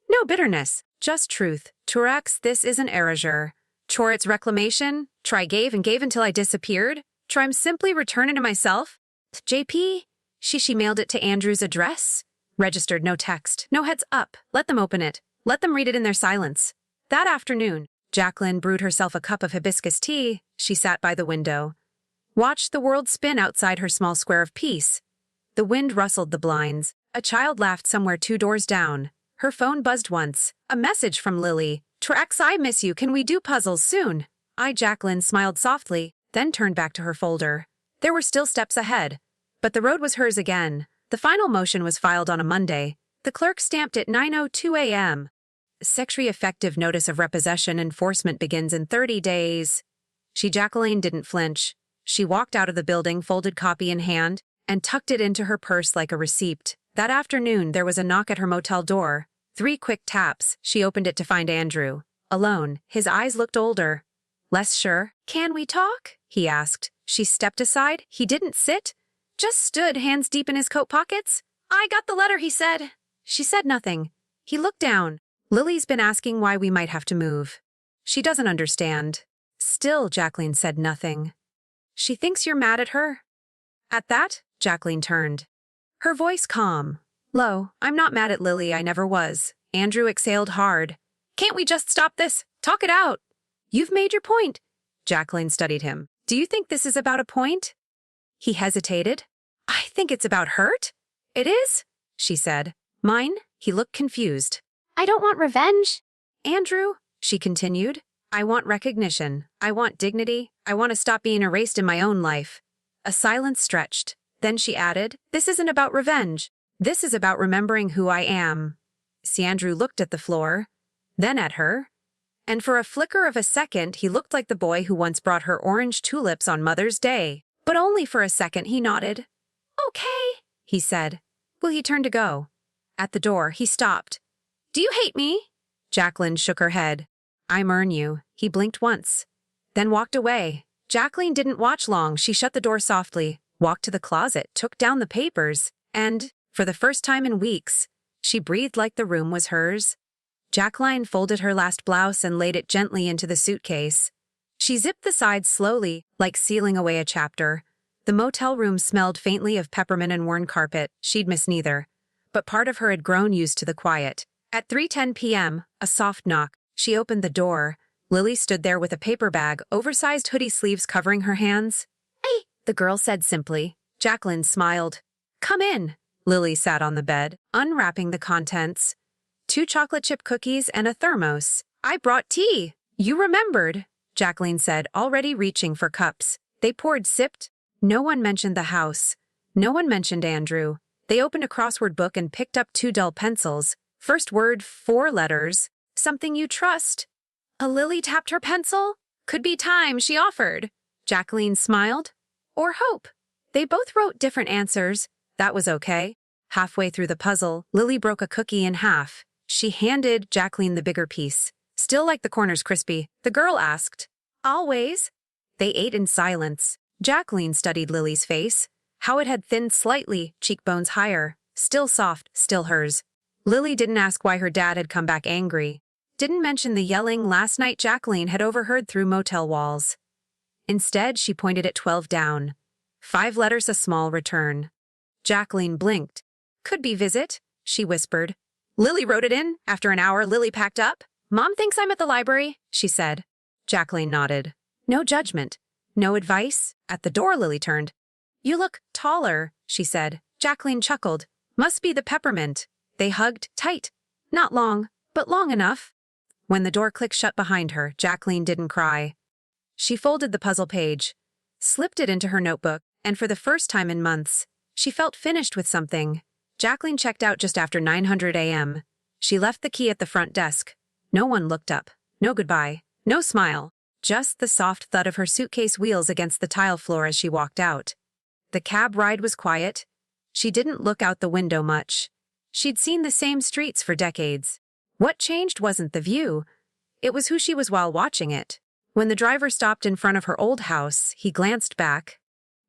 No bitterness. Just truth. Turex, this isn't erasure. Chore, it's reclamation. Try gave and gave until I disappeared. Try I'm simply returning to myself. JP? She mailed it to Andrew's address. Registered, no text. No heads up. Let them open it. Let them read it in their silence. That afternoon, Jacqueline brewed herself a cup of hibiscus tea. She sat by the window. Watched the world spin outside her small square of peace. The wind rustled the blinds. A child laughed somewhere 2 doors down. Her phone buzzed once. A message from Lily. Trax, I miss you. Can we do puzzles soon? Jacqueline smiled softly, then turned back to her folder. There were still steps ahead. But the road was hers again. The final motion was filed on a Monday. The clerk stamped it 9:02 a.m. Sexually effective notice of repossession enforcement begins in 30 days. Jacqueline didn't flinch. She walked out of the building, folded copy in hand, and tucked it into her purse like a receipt. That afternoon, there was a knock at her motel door. 3 quick taps. She opened it to find Andrew. Alone. His eyes looked older. Less sure. Can we talk? He asked. She stepped aside. He didn't sit. Just stood, hands deep in his coat pockets. I got the letter, he said. She said nothing. He looked down. Lily's been asking why we might have to move. She doesn't understand. Still, Jacqueline said nothing. She thinks you're mad at her. At that, Jacqueline turned. Her voice calm. Low. I'm not mad at Lily, I never was. Andrew exhaled hard. Can't we just stop this? Talk it out. You've made your point. Jacqueline studied him. Do you think this is about a point? He hesitated. I think it's about hurt. It is, she said. Mine? He looked confused. I don't want revenge. Andrew, she continued, I want recognition. I want dignity. I want to stop being erased in my own life. A silence stretched. Then she added, this isn't about revenge. This is about remembering who I am. Andrew looked at the floor, then at her, and for a flicker of a second he looked like the boy who once brought her orange tulips on Mother's Day. But only for a second he nodded. Okay, he said. Well, he turned to go. At the door, he stopped. Do you hate me? Jacqueline shook her head. I'm earn you. He blinked once, then walked away. Jacqueline didn't watch long. She shut the door softly, walked to the closet, took down the papers, and, for the first time in weeks, she breathed like the room was hers. Jacqueline folded her last blouse and laid it gently into the suitcase. She zipped the sides slowly, like sealing away a chapter. The motel room smelled faintly of peppermint and worn carpet. She'd miss neither. But part of her had grown used to the quiet. At 3:10 p.m., a soft knock. She opened the door. Lily stood there with a paper bag, oversized hoodie sleeves covering her hands. Hey, the girl said simply. Jacqueline smiled. Come in. Lily sat on the bed, unwrapping the contents. 2 chocolate chip cookies and a thermos. I brought tea. You remembered, Jacqueline said, already reaching for cups. They poured, sipped. No one mentioned the house. No one mentioned Andrew. They opened a crossword book and picked up 2 dull pencils. First word, 4 letters. Something you trust. Lily tapped her pencil. Could be time, she offered. Jacqueline smiled. Or hope. They both wrote different answers. That was okay. Halfway through the puzzle, Lily broke a cookie in half. She handed Jacqueline the bigger piece. Still like the corners crispy, the girl asked, Always? They ate in silence. Jacqueline studied Lily's face. How it had thinned slightly, cheekbones higher. Still soft, still hers. Lily didn't ask why her dad had come back angry. Didn't mention the yelling last night Jacqueline had overheard through motel walls. Instead, she pointed at 12 down. 5 letters, a small return. Jacqueline blinked. Could be visit, she whispered. Lily wrote it in. After an hour, Lily packed up. Mom thinks I'm at the library, she said. Jacqueline nodded. No judgment. No advice. At the door, Lily turned. You look taller, she said. Jacqueline chuckled. Must be the peppermint. They hugged tight. Not long, but long enough. When the door clicked shut behind her, Jacqueline didn't cry. She folded the puzzle page, slipped it into her notebook, and for the first time in months, she felt finished with something. Jacqueline checked out just after 900 a.m. She left the key at the front desk. No one looked up. No goodbye. No smile. Just the soft thud of her suitcase wheels against the tile floor as she walked out. The cab ride was quiet. She didn't look out the window much. She'd seen the same streets for decades. What changed wasn't the view. It was who she was while watching it. When the driver stopped in front of her old house, he glanced back.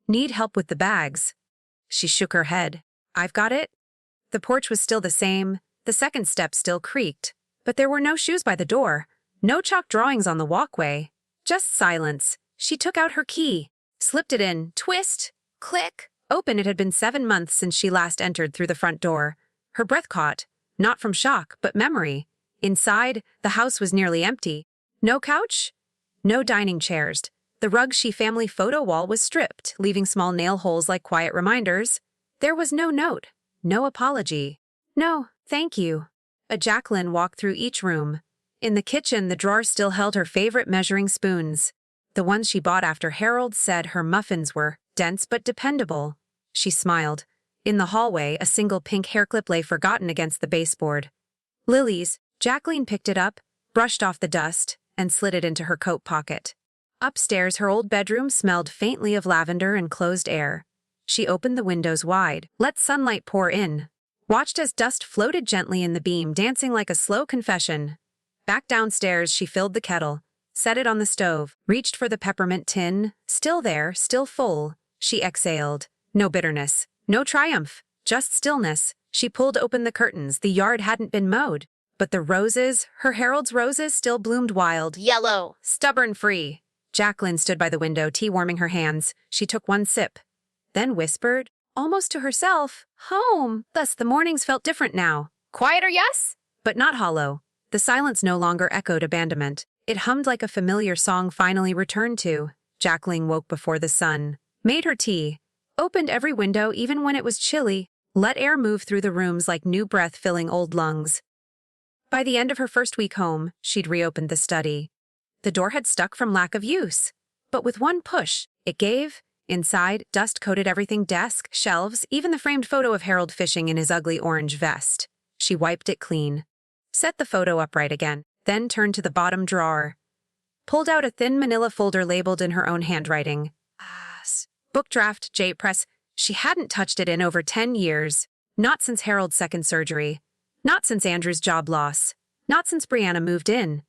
Need help with the bags? She shook her head. I've got it. The porch was still the same. The second step still creaked. But there were no shoes by the door. No chalk drawings on the walkway. Just silence. She took out her key, slipped it in, twist, click, open. It had been 7 months since she last entered through the front door. Her breath caught, not from shock, but memory. Inside, the house was nearly empty. No couch? No dining chairs. The rug-she family photo wall was stripped, leaving small nail holes like quiet reminders. There was no note, no apology. No, thank you. Jacqueline walked through each room. In the kitchen, the drawer still held her favorite measuring spoons. The ones she bought after Harold said her muffins were dense but dependable. She smiled. In the hallway, a single pink hairclip lay forgotten against the baseboard. Lily's. Jacqueline picked it up, brushed off the dust, and slid it into her coat pocket. Upstairs, her old bedroom smelled faintly of lavender and closed air. She opened the windows wide, let sunlight pour in, watched as dust floated gently in the beam, dancing like a slow confession. Back downstairs, she filled the kettle, set it on the stove, reached for the peppermint tin, still there, still full. She exhaled. No bitterness, no triumph, just stillness. She pulled open the curtains. The yard hadn't been mowed, but the roses, her Harold's roses, still bloomed wild. Yellow. Stubborn free. Jacqueline stood by the window, tea warming her hands. She took one sip, then whispered, almost to herself, home. Thus the mornings felt different now. Quieter, yes? But not hollow. The silence no longer echoed abandonment. It hummed like a familiar song finally returned to. Jacqueline woke before the sun, made her tea, opened every window even when it was chilly, let air move through the rooms like new breath filling old lungs. By the end of her first week home, she'd reopened the study. The door had stuck from lack of use. But with one push, it gave. Inside, dust coated everything: desk, shelves, even the framed photo of Harold fishing in his ugly orange vest. She wiped it clean, set the photo upright again, then turned to the bottom drawer. Pulled out a thin manila folder labeled in her own handwriting. Book draft, J Press. She hadn't touched it in over 10 years. Not since Harold's second surgery. Not since Andrew's job loss. Not since Brianna moved in.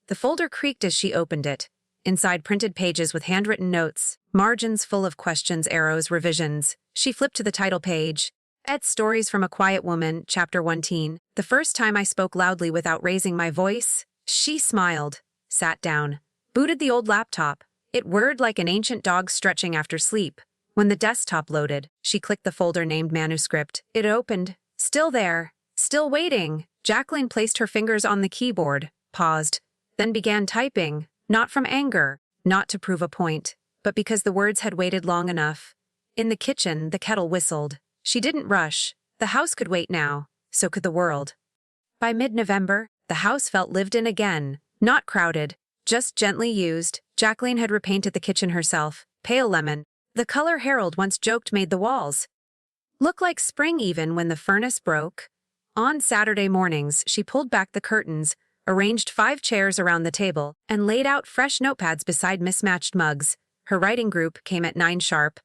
The folder creaked as she opened it. Inside, printed pages with handwritten notes, margins full of questions, arrows, revisions. She flipped to the title page. Ed's Stories from a Quiet Woman, Chapter 1 Teen. The first time I spoke loudly without raising my voice. She smiled, sat down, booted the old laptop. It whirred like an ancient dog stretching after sleep. When the desktop loaded, she clicked the folder named Manuscript. It opened. Still there. Still waiting. Jacqueline placed her fingers on the keyboard, paused, then began typing, not from anger, not to prove a point, but because the words had waited long enough. In the kitchen, the kettle whistled. She didn't rush. The house could wait now. So could the world. By mid-November, the house felt lived in again, not crowded, just gently used. Jacqueline had repainted the kitchen herself, pale lemon, the color Harold once joked made the walls look like spring even when the furnace broke. On Saturday mornings, she pulled back the curtains, arranged 5 chairs around the table, and laid out fresh notepads beside mismatched mugs. Her writing group came at 9 sharp.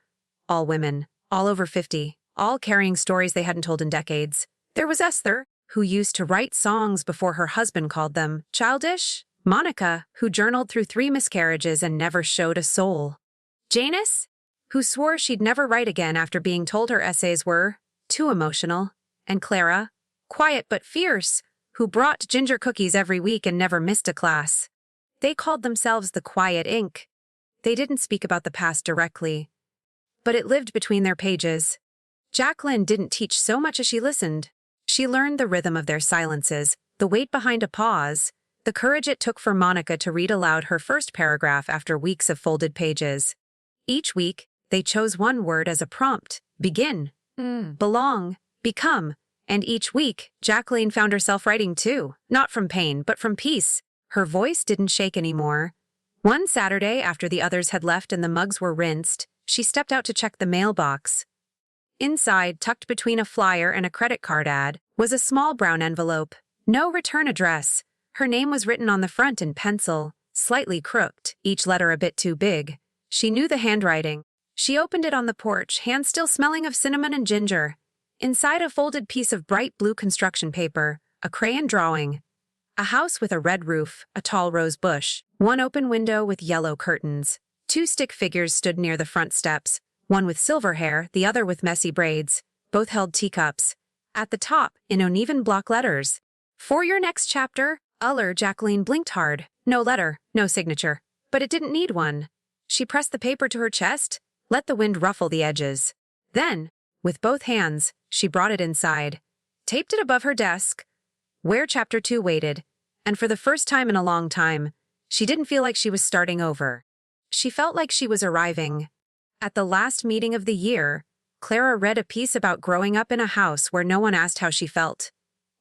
All women, all over 50, all carrying stories they hadn't told in decades. There was Esther, who used to write songs before her husband called them childish. Monica, who journaled through 3 miscarriages and never showed a soul. Janice, who swore she'd never write again after being told her essays were too emotional. And Clara, quiet but fierce, who brought ginger cookies every week and never missed a class. They called themselves the Quiet Ink. They didn't speak about the past directly, but it lived between their pages. Jacqueline didn't teach so much as she listened. She learned the rhythm of their silences, the weight behind a pause, The courage it took for Monica to read aloud her first paragraph after weeks of folded pages. Each week, they chose one word as a prompt: begin, belong, become. And each week, Jacqueline found herself writing too, not from pain, but from peace. Her voice didn't shake anymore. One Saturday, after the others had left and the mugs were rinsed, she stepped out to check the mailbox. Inside, tucked between a flyer and a credit card ad, was a small brown envelope. No return address. Her name was written on the front in pencil, slightly crooked, each letter a bit too big. She knew the handwriting. She opened it on the porch, hands still smelling of cinnamon and ginger. Inside a folded piece of bright blue construction paper, a crayon drawing. A house with a red roof, a tall rose bush, one open window with yellow curtains. Two stick figures stood near the front steps, one with silver hair, the other with messy braids. Both held teacups. At the top, in uneven block letters, "For your next chapter, Uller." Jacqueline blinked hard. No letter, no signature. But it didn't need one. She pressed the paper to her chest, let the wind ruffle the edges. Then, with both hands, she brought it inside, taped it above her desk, where Chapter 2 waited, and for the first time in a long time, she didn't feel like she was starting over. She felt like she was arriving. At the last meeting of the year, Clara read a piece about growing up in a house where no one asked how she felt,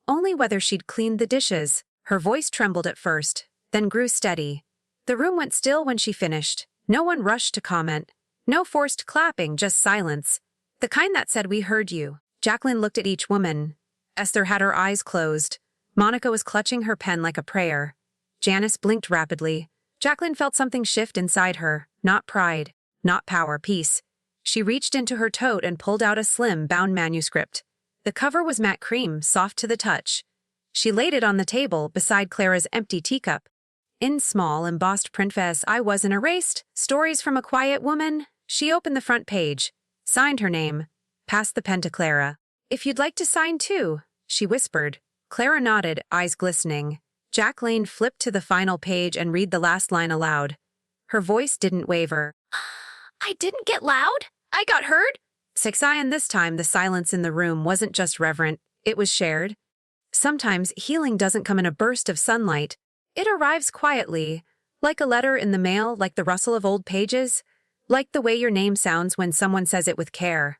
only whether she'd cleaned the dishes. Her voice trembled at first, then grew steady. The room went still when she finished. No one rushed to comment. No forced clapping, just silence. The kind that said, "We heard you." Jacqueline looked at each woman. Esther had her eyes closed. Monica was clutching her pen like a prayer. Janice blinked rapidly. Jacqueline felt something shift inside her. Not pride, not power, peace. She reached into her tote and pulled out a slim, bound manuscript. The cover was matte cream, soft to the touch. She laid it on the table beside Clara's empty teacup. In small, embossed print says, "I wasn't erased. Stories from a quiet woman." She opened the front page, signed her name, passed the pen to Clara. "If you'd like to sign too," she whispered. Clara nodded, eyes glistening. Jacqueline flipped to the final page and read the last line aloud. Her voice didn't waver. I didn't get loud. I got heard. 6 and this time the silence in the room wasn't just reverent, it was shared. Sometimes healing doesn't come in a burst of sunlight. It arrives quietly, like a letter in the mail, like the rustle of old pages, like the way your name sounds when someone says it with care.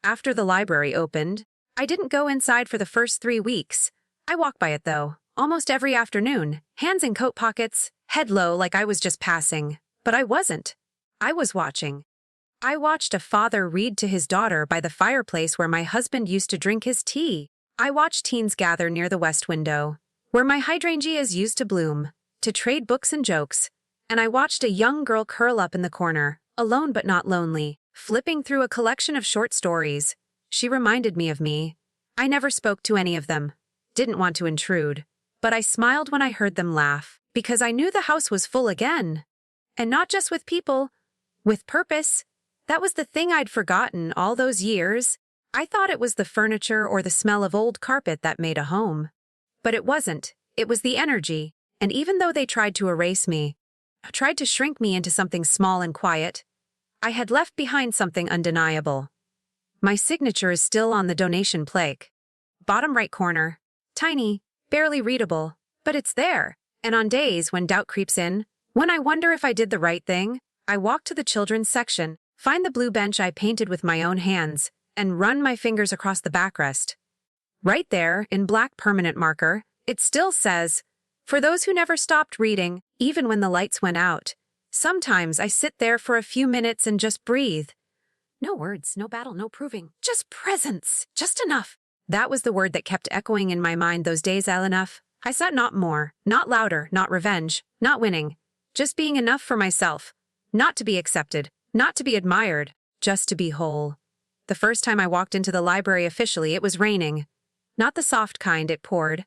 After the library opened, I didn't go inside for the first 3 weeks. I walked by it though, almost every afternoon, hands in coat pockets, head low like I was just passing. But I wasn't. I was watching. I watched a father read to his daughter by the fireplace where my husband used to drink his tea. I watched teens gather near the west window, where my hydrangeas used to bloom, to trade books and jokes. And I watched a young girl curl up in the corner, alone but not lonely, flipping through a collection of short stories. She reminded me of me. I never spoke to any of them. Didn't want to intrude. But I smiled when I heard them laugh, because I knew the house was full again. And not just with people, with purpose. That was the thing I'd forgotten all those years. I thought it was the furniture or the smell of old carpet that made a home. But it wasn't. It was the energy. And even though they tried to erase me, tried to shrink me into something small and quiet, I had left behind something undeniable. My signature is still on the donation plaque. Bottom right corner. Tiny, barely readable, but it's there. And on days when doubt creeps in, when I wonder if I did the right thing, I walk to the children's section, find the blue bench I painted with my own hands, and run my fingers across the backrest. Right there, in black permanent marker, it still says, "For those who never stopped reading, even when the lights went out." Sometimes I sit there for a few minutes and just breathe. No words, no battle, no proving. Just presence. Just enough. That was the word that kept echoing in my mind those days, enough. I said not more, not louder, not revenge, not winning. Just being enough for myself. Not to be accepted, not to be admired, just to be whole. The first time I walked into the library officially, it was raining. Not the soft kind it poured.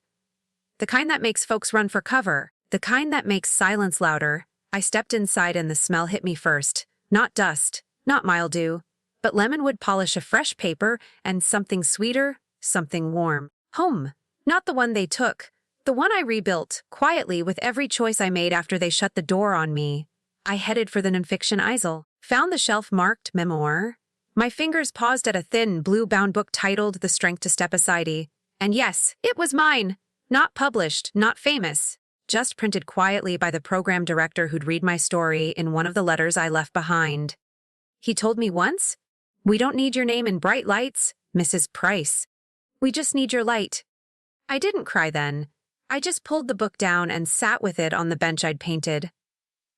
The kind that makes folks run for cover. The kind that makes silence louder. I stepped inside and the smell hit me first. Not dust, not mildew, but lemon wood polish of fresh paper and something sweeter, something warm. Home. Not the one they took. The one I rebuilt, quietly with every choice I made after they shut the door on me. I headed for the nonfiction aisle, found the shelf marked memoir. My fingers paused at a thin, blue-bound book titled The Strength to Step Aside. And yes, it was mine. Not published, not famous. just printed quietly by the program director who'd read my story in one of the letters I left behind. He told me once, "We don't need your name in bright lights, Mrs. Price. We just need your light." I didn't cry then. I just pulled the book down and sat with it on the bench I'd painted.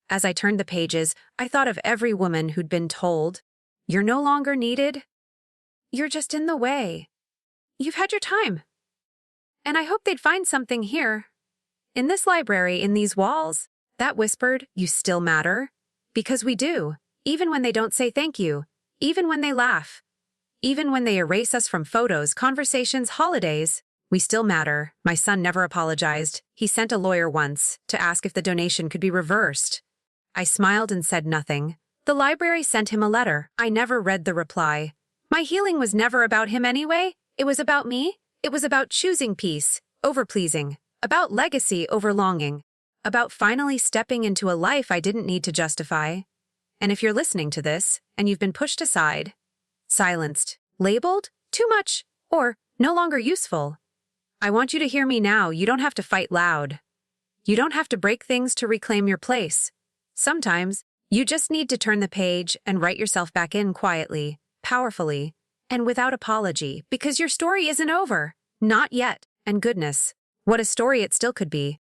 As I turned the pages, I thought of every woman who'd been told, "You're no longer needed. You're just in the way. You've had your time." And I hoped they'd find something here, in this library, in these walls, that whispered, "You still matter." Because we do, even when they don't say thank you, even when they laugh, even when they erase us from photos, conversations, holidays. We still matter. My son never apologized. He sent a lawyer once to ask if the donation could be reversed. I smiled and said nothing. The library sent him a letter. I never read the reply. My healing was never about him anyway. It was about me. It was about choosing peace over pleasing, about legacy over longing, about finally stepping into a life I didn't need to justify. And if you're listening to this and you've been pushed aside, silenced, labeled, too much, or no longer useful, I want you to hear me now. You don't have to fight loud. You don't have to break things to reclaim your place. Sometimes, you just need to turn the page and write yourself back in quietly, powerfully, and without apology, because your story isn't over. Not yet. And goodness, what a story it still could be.